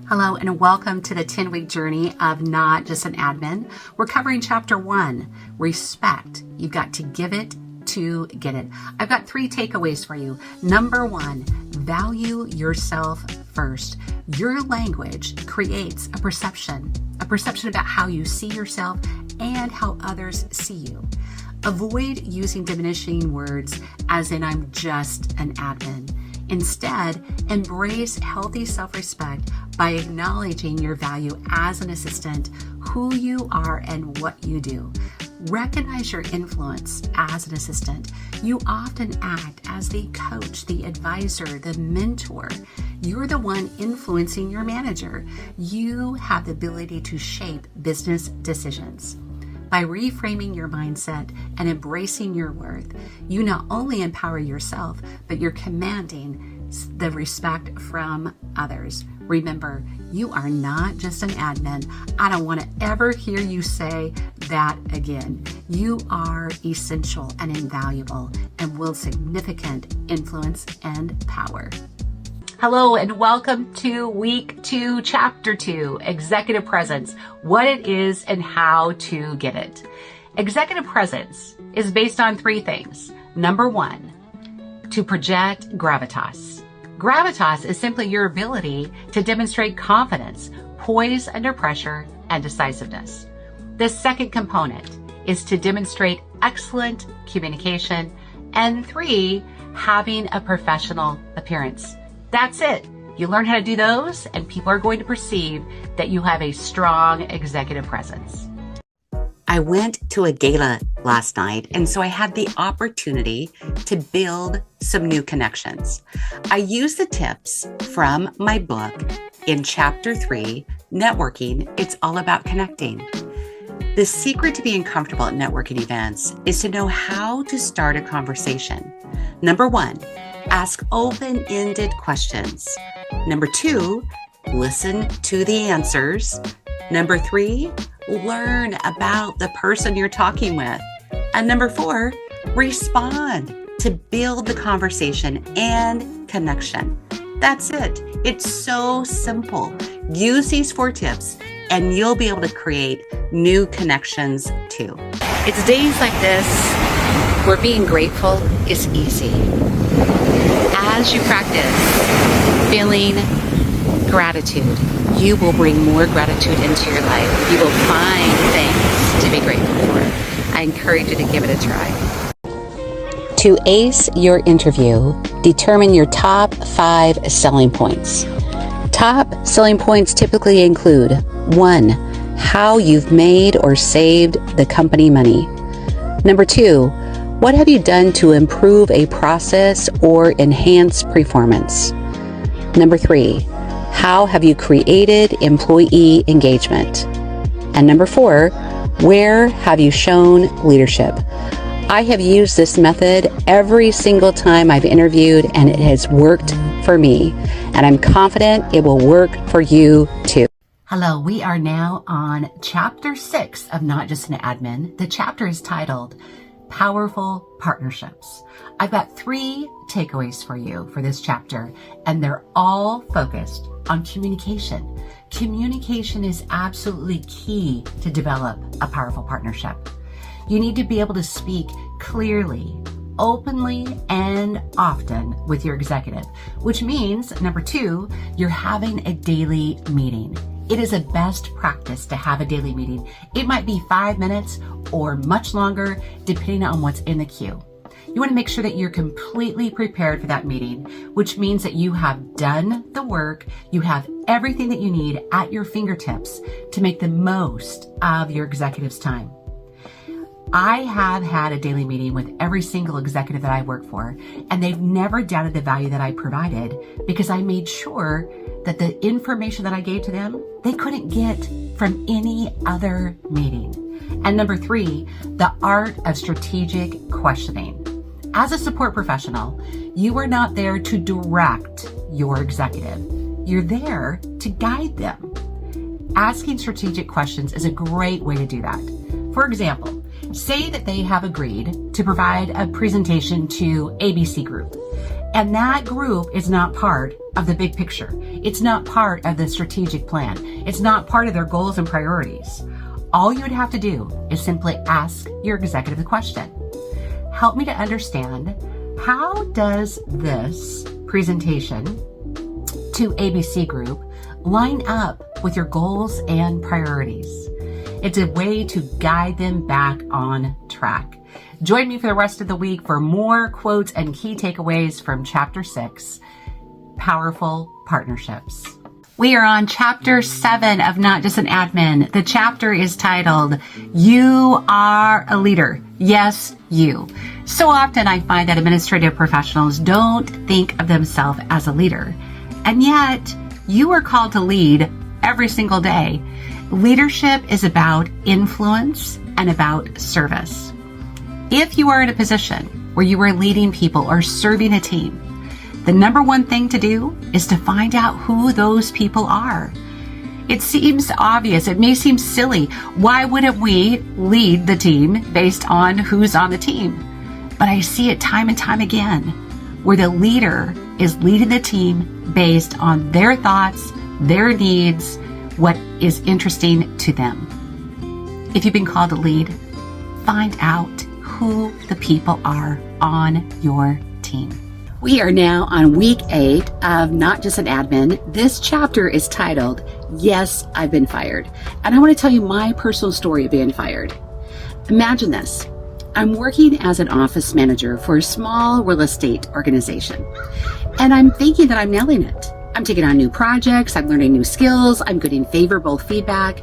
Hello and welcome to the 10-week journey of Not Just an Admin. We're covering chapter 1, respect. You've got to give it to get it. I've got 3 takeaways for you. Number 1, value yourself first. Your language creates a perception about how you see yourself and how others see you. Avoid using diminishing words as in I'm just an admin. Instead, embrace healthy self-respect by acknowledging your value as an assistant, who you are and what you do. Recognize your influence as an assistant. You often act as the coach, the advisor, the mentor. You're the one influencing your manager. You have the ability to shape business decisions. By reframing your mindset and embracing your worth, you not only empower yourself, but you're commanding the respect from others. Remember, you are not just an admin. I don't want to ever hear you say that again. You are essential and invaluable and wield significant influence and power. Hello and welcome to week 2, chapter 2, executive presence, what it is and how to get it. Executive presence is based on 3 things. Number 1, to project gravitas. Gravitas is simply your ability to demonstrate confidence, poise under pressure, and decisiveness. The second component is to demonstrate excellent communication. And 3, having a professional appearance. That's it. You learn how to do those, and people are going to perceive that you have a strong executive presence. I went to a gala last night, and so I had the opportunity to build some new connections. I used the tips from my book in chapter 3, Networking. It's all about connecting. The secret to being comfortable at networking events is to know how to start a conversation. Number 1, ask open-ended questions. Number 2, listen to the answers. Number 3, learn about the person you're talking with. And number 4, respond to build the conversation and connection. That's it. It's so simple. Use these 4 tips and you'll be able to create new connections too. It's days like this where being grateful is easy. As you practice feeling gratitude, you will bring more gratitude into your life. You will find things to be grateful for. I encourage you to give it a try. To ace your interview, determine your top 5 selling points. Top selling points typically include 1, how you've made or saved the company money. Number 2, what have you done to improve a process or enhance performance? Number 3, how have you created employee engagement? And number 4, where have you shown leadership? I have used this method every single time I've interviewed, and it has worked for me. And I'm confident it will work for you too. Hello, we are now on chapter 6 of Not Just an Admin. The chapter is titled Powerful Partnerships. I've got 3 takeaways for you for this chapter, and they're all focused on communication. Communication is absolutely key to develop a powerful partnership. You need to be able to speak clearly, openly, and often with your executive, which means, number 2, you're having a daily meeting. It is a best practice to have a daily meeting. It might be 5 minutes or much longer, depending on what's in the queue. You want to make sure that you're completely prepared for that meeting, which means that you have done the work, you have everything that you need at your fingertips to make the most of your executive's time. I have had a daily meeting with every single executive that I work for, and they've never doubted the value that I provided because I made sure that the information that I gave to them, they couldn't get from any other meeting. And number 3, the art of strategic questioning. As a support professional, you are not there to direct your executive. You're there to guide them. Asking strategic questions is a great way to do that. For example, say that they have agreed to provide a presentation to ABC Group, And that group is not part of the big picture. It's not part of the strategic plan. It's not part of their goals and priorities. All you would have to do is simply ask your executive the question. Help me to understand, how does this presentation to ABC Group line up with your goals and priorities? It's a way to guide them back on track. Join me for the rest of the week for more quotes and key takeaways from Chapter 6, Powerful Partnerships. We are on Chapter 7 of Not Just an Admin. The chapter is titled, You Are a Leader. Yes, you. So often I find that administrative professionals don't think of themselves as a leader. And yet, you are called to lead every single day. Leadership is about influence and about service. If you are in a position where you are leading people or serving a team, the number one thing to do is to find out who those people are. It seems obvious. It may seem silly. Why wouldn't we lead the team based on who's on the team? But I see it time and time again where the leader is leading the team based on their thoughts, their needs, what is interesting to them. If you've been called to lead, find out who the people are on your team. We are now on week 8 of Not Just an Admin. This chapter is titled, Yes, I've Been Fired. And I want to tell you my personal story of being fired. Imagine this. I'm working as an office manager for a small real estate organization. And I'm thinking that I'm nailing it. I'm taking on new projects, I'm learning new skills, I'm getting favorable feedback.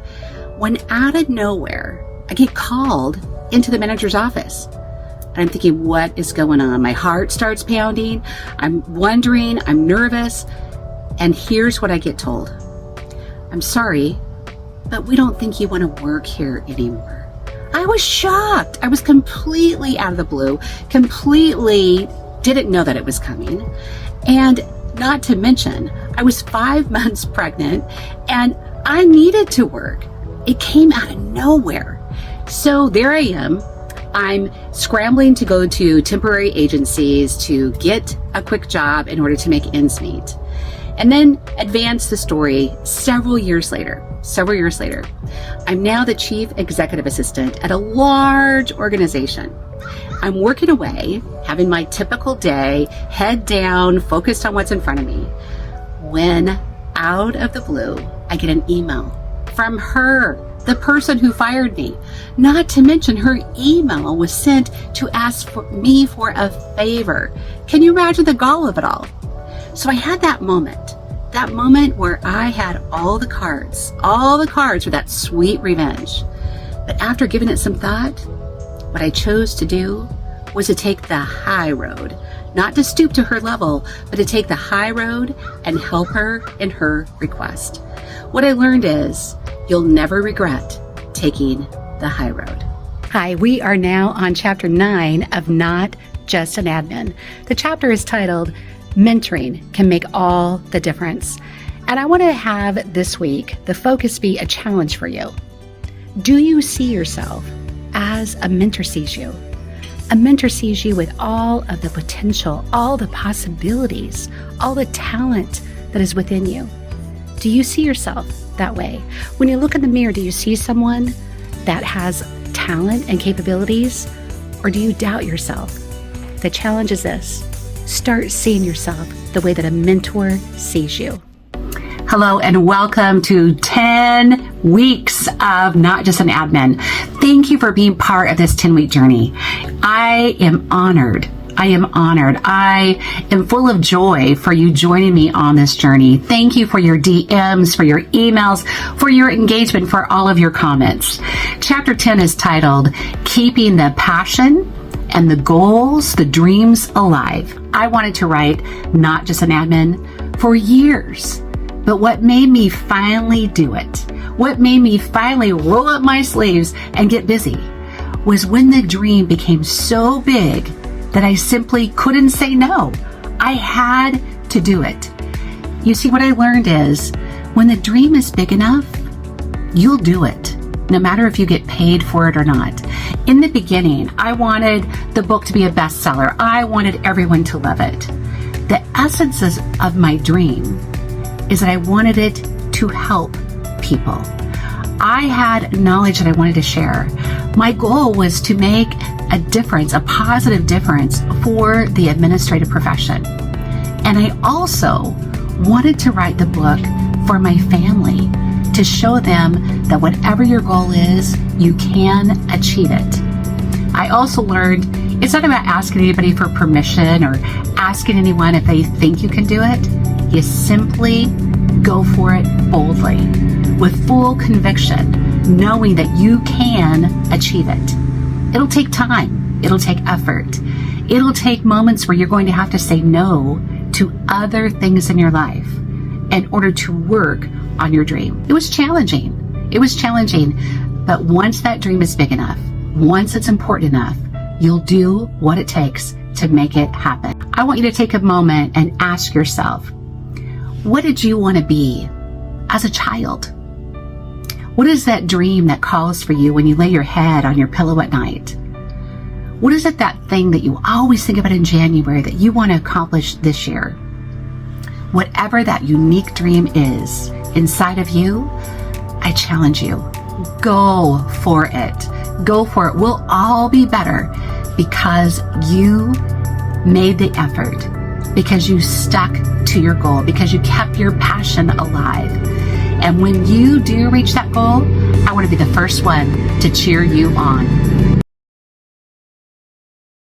When out of nowhere, I get called into the manager's office. And I'm thinking, what is going on? My heart starts pounding. I'm wondering, I'm nervous. And here's what I get told. I'm sorry, but we don't think you want to work here anymore. I was shocked. I was completely out of the blue, completely didn't know that it was coming. And not to mention, I was 5 months pregnant and I needed to work. It came out of nowhere. So there I am. I'm scrambling to go to temporary agencies to get a quick job in order to make ends meet. And then advance the story several years later, I'm now the chief executive assistant at a large organization. I'm working away, having my typical day, head down, focused on what's in front of me, when out of the blue, I get an email from her, the person who fired me. Not to mention her email was sent to ask me for a favor. Can you imagine the gall of it all? So I had that moment where I had all the cards for that sweet revenge. But after giving it some thought, what I chose to do was to take the high road, not to stoop to her level, but to take the high road and help her in her request. What I learned is you'll never regret taking the high road. Hi, we are now on Chapter 9 of Not Just an Admin. The chapter is titled, Mentoring Can Make All the Difference. And I want to have this week the focus be a challenge for you. Do you see yourself as a mentor sees you? A mentor sees you with all of the potential, all the possibilities, all the talent that is within you. Do you see yourself that way? When you look in the mirror, do you see someone that has talent and capabilities, or do you doubt yourself? The challenge is this. Start seeing yourself the way that a mentor sees you. Hello and welcome to 10 weeks of Not Just an Admin. Thank you for being part of this 10-week journey. I am honored. I am full of joy for you joining me on this journey. Thank you for your DMs, for your emails, for your engagement, for all of your comments. Chapter 10 is titled, Keeping the Passion and the Goals, the Dreams Alive. I wanted to write Not Just an Admin for years, but what made me finally do it, what made me finally roll up my sleeves and get busy, was when the dream became so big that I simply couldn't say no. I had to do it. You see, what I learned is when the dream is big enough, you'll do it, no matter if you get paid for it or not. In the beginning, I wanted the book to be a bestseller. I wanted everyone to love it. The essence of my dream is that I wanted it to help people. I had knowledge that I wanted to share. My goal was to make a difference, a positive difference for the administrative profession. And I also wanted to write the book for my family to show them that whatever your goal is, you can achieve it. I also learned it's not about asking anybody for permission or asking anyone if they think you can do it. You simply go for it boldly, with full conviction, knowing that you can achieve it. It'll take time. It'll take effort. It'll take moments where you're going to have to say no to other things in your life in order to work on your dream. It was challenging. But once that dream is big enough, once it's important enough, you'll do what it takes to make it happen. I want you to take a moment and ask yourself, what did you want to be as a child? What is that dream that calls for you when you lay your head on your pillow at night? What is it, that thing that you always think about in January that you want to accomplish this year? Whatever that unique dream is inside of you, I challenge you, go for it. Go for it. We'll all be better because you made the effort, because you stuck to your goal, because you kept your passion alive. And when you do reach that goal, I want to be the first one to cheer you on.